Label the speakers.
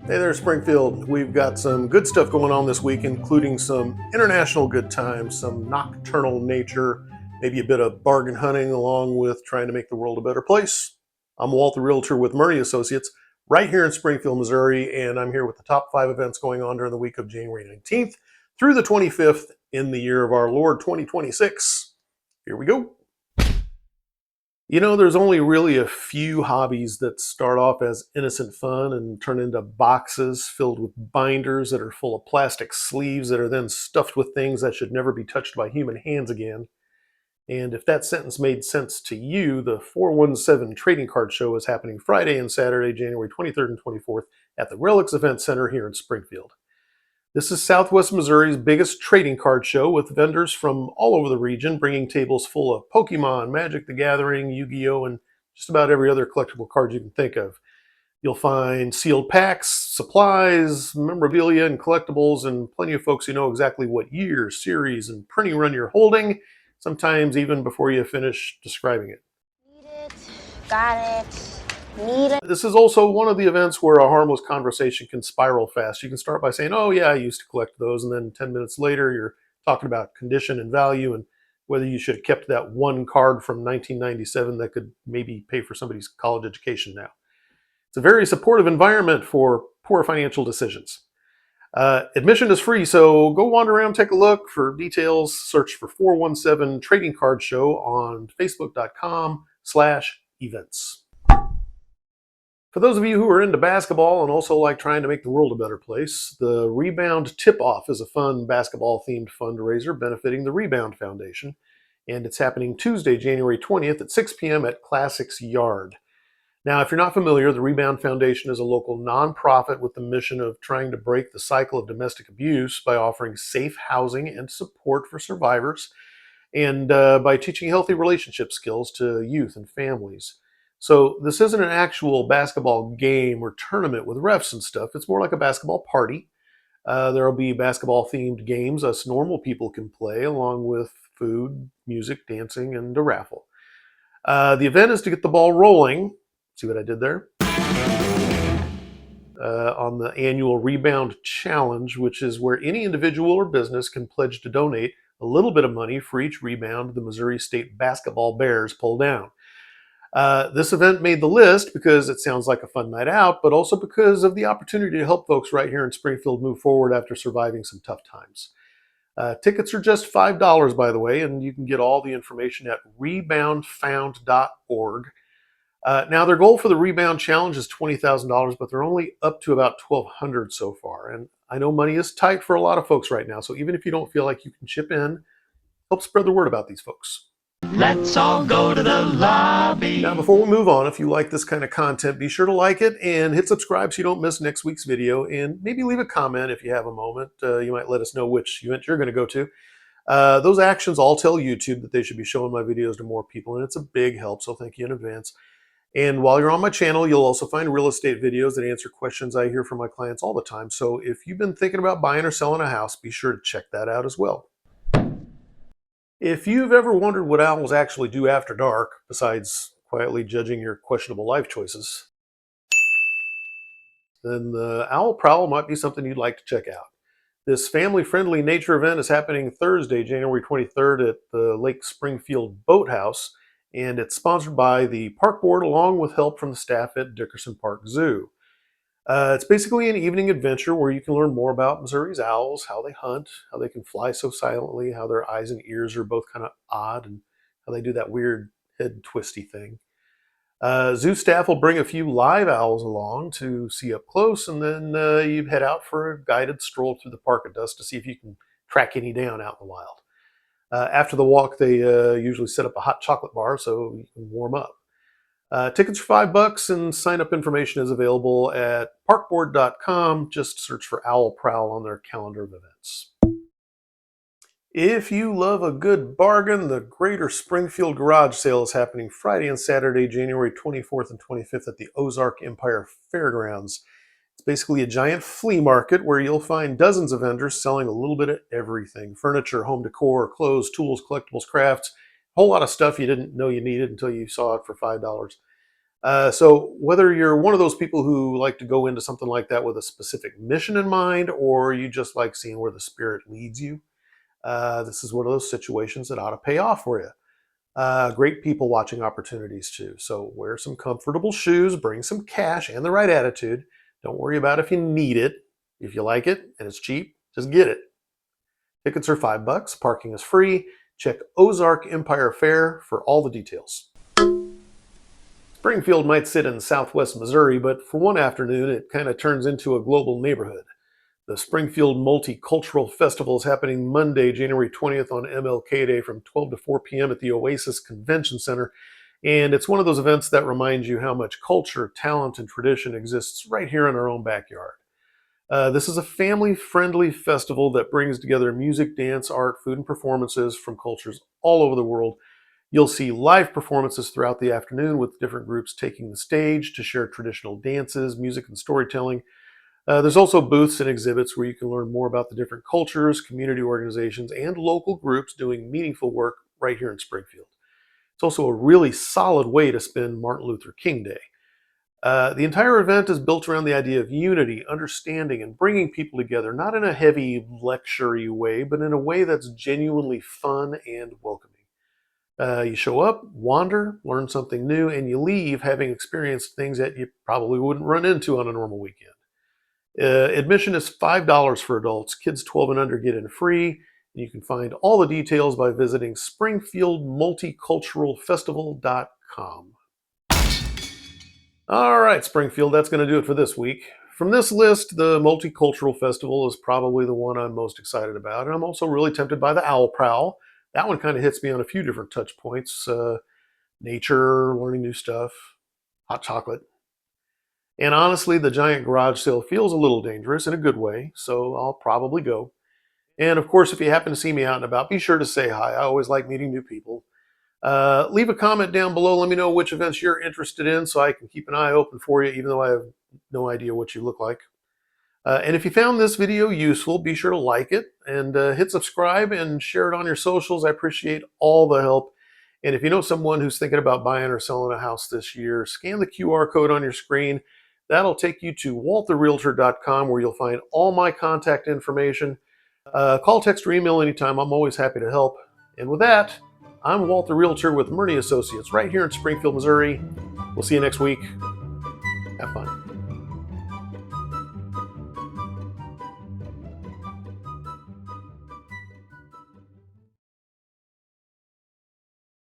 Speaker 1: Hey there, Springfield. We've got some good stuff going on this week, including some international good times, some nocturnal nature, maybe a bit of bargain hunting, along with trying to make the world a better place. I'm Walt, the Realtor with Murray Associates, right here in Springfield, Missouri, and I'm here with the top 5 events going on during the week of January 19th through the 25th in the year of our Lord 2026. Here we go. You know, there's only really a few hobbies that start off as innocent fun and turn into boxes filled with binders that are full of plastic sleeves that are then stuffed with things that should never be touched by human hands again. And if that sentence made sense to you, the 417 Trading Card Show is happening Friday and Saturday, January 23rd and 24th at the Relics Event Center here in Springfield. This is Southwest Missouri's biggest trading card show, with vendors from all over the region bringing tables full of Pokémon, Magic the Gathering, Yu-Gi-Oh, and just about every other collectible card you can think of. You'll find sealed packs, supplies, memorabilia, and collectibles, and plenty of folks who know exactly what year, series, and printing run you're holding, sometimes even before you finish describing it.
Speaker 2: Need it, got it, need it.
Speaker 1: This is also one of the events where a harmless conversation can spiral fast. You can start by saying, oh yeah, I used to collect those, and then 10 minutes later you're talking about condition and value and whether you should have kept that one card from 1997 that could maybe pay for somebody's college education now. It's a very supportive environment for poor financial decisions. Admission is free, so go wander around, take a look. For details, search for 417 Trading Card Show on facebook.com/events. For those of you who are into basketball and also like trying to make the world a better place, the Rebound Tip Off is a fun basketball-themed fundraiser benefiting the Rebound Foundation, and it's happening Tuesday, January 20th at 6 p.m. at Classics Yard. Now, if you're not familiar, the Rebound Foundation is a local nonprofit with the mission of trying to break the cycle of domestic abuse by offering safe housing and support for survivors, and by teaching healthy relationship skills to youth and families. So this isn't an actual basketball game or tournament with refs and stuff. It's more like a basketball party. There will be basketball-themed games us normal people can play, along with food, music, dancing, and a raffle. The event is to get the ball rolling. See what I did there? On the annual Rebound Challenge, which is where any individual or business can pledge to donate a little bit of money for each rebound the Missouri State Basketball Bears pull down. This event made the list because it sounds like a fun night out, but also because of the opportunity to help folks right here in Springfield move forward after surviving some tough times. Tickets are just $5, by the way, and you can get all the information at reboundfound.org. Now, their goal for the Rebound Challenge is $20,000, but they're only up to about $1,200 so far. And I know money is tight for a lot of folks right now, so even if you don't feel like you can chip in, help spread the word about these folks.
Speaker 3: Let's all go to the lobby.
Speaker 1: Now, before we move on, if you like this kind of content, be sure to like it and hit subscribe so you don't miss next week's video. And maybe leave a comment if you have a moment. You might let us know which event you're going to go to. Those actions all tell YouTube that they should be showing my videos to more people, and it's a big help, so thank you in advance. And while you're on my channel, you'll also find real estate videos that answer questions I hear from my clients all the time. So if you've been thinking about buying or selling a house, be sure to check that out as well. If you've ever wondered what owls actually do after dark, besides quietly judging your questionable life choices, then the Owl Prowl might be something you'd like to check out. This family-friendly nature event is happening Thursday, January 23rd at the Lake Springfield Boathouse, and it's sponsored by the Park Board along with help from the staff at Dickerson Park Zoo. It's basically an evening adventure where you can learn more about Missouri's owls, how they hunt, how they can fly so silently, how their eyes and ears are both kind of odd, and how they do that weird head twisty thing. Zoo staff will bring a few live owls along to see up close, and then you head out for a guided stroll through the park at dusk to see if you can track any down out in the wild. After the walk, they usually set up a hot chocolate bar so you can warm up. Tickets are $5, and sign-up information is available at parkboard.com. Just search for Owl Prowl on their calendar of events. If you love a good bargain, the Greater Springfield Garage Sale is happening Friday and Saturday, January 24th and 25th at the Ozarks Empire Fairgrounds. It's basically a giant flea market where you'll find dozens of vendors selling a little bit of everything: furniture, home decor, clothes, tools, collectibles, crafts, a whole lot of stuff you didn't know you needed until you saw it for $5. So whether you're one of those people who like to go into something like that with a specific mission in mind, or you just like seeing where the spirit leads you, this is one of those situations that ought to pay off for you. Great people watching opportunities too. So wear some comfortable shoes, bring some cash and the right attitude. Don't worry about if you need it. If you like it and it's cheap, just get it. Tickets are $5. Parking is free. Check Ozark Empire Fair for all the details. Springfield might sit in southwest Missouri, but for one afternoon, it kind of turns into a global neighborhood. The Springfield Multicultural Festival is happening Monday, January 20th on MLK Day from 12 to 4 p.m. at the Oasis Convention Center. And it's one of those events that reminds you how much culture, talent, and tradition exists right here in our own backyard. This is a family-friendly festival that brings together music, dance, art, food, and performances from cultures all over the world. You'll see live performances throughout the afternoon with different groups taking the stage to share traditional dances, music, and storytelling. There's also booths and exhibits where you can learn more about the different cultures, community organizations, and local groups doing meaningful work right here in Springfield. It's also a really solid way to spend Martin Luther King Day. The entire event is built around the idea of unity, understanding, and bringing people together, not in a heavy lecture-y way, but in a way that's genuinely fun and welcoming. You show up, wander, learn something new, and you leave having experienced things that you probably wouldn't run into on a normal weekend. Admission is $5 for adults. Kids 12 and under get in free. And you can find all the details by visiting SpringfieldMulticulturalFestival.com. All right, Springfield, that's going to do it for this week. From this list, the Multicultural Festival is probably the one I'm most excited about. And I'm also really tempted by the Owl Prowl. That one kind of hits me on a few different touch points. Nature, learning new stuff, hot chocolate. And honestly, the giant garage sale feels a little dangerous in a good way, so I'll probably go. And of course, if you happen to see me out and about, be sure to say hi. I always like meeting new people. Leave a comment down below. Let me know which events you're interested in so I can keep an eye open for you, even though I have no idea what you look like. And if you found this video useful, be sure to like it and hit subscribe and share it on your socials. I appreciate all the help. And if you know someone who's thinking about buying or selling a house this year, scan the QR code on your screen. That'll take you to walttherealtor.com where you'll find all my contact information. Call, text, or email anytime. I'm always happy to help. And with that, I'm Walt the Realtor with Murney Associates right here in Springfield, Missouri. We'll see you next week. Have fun.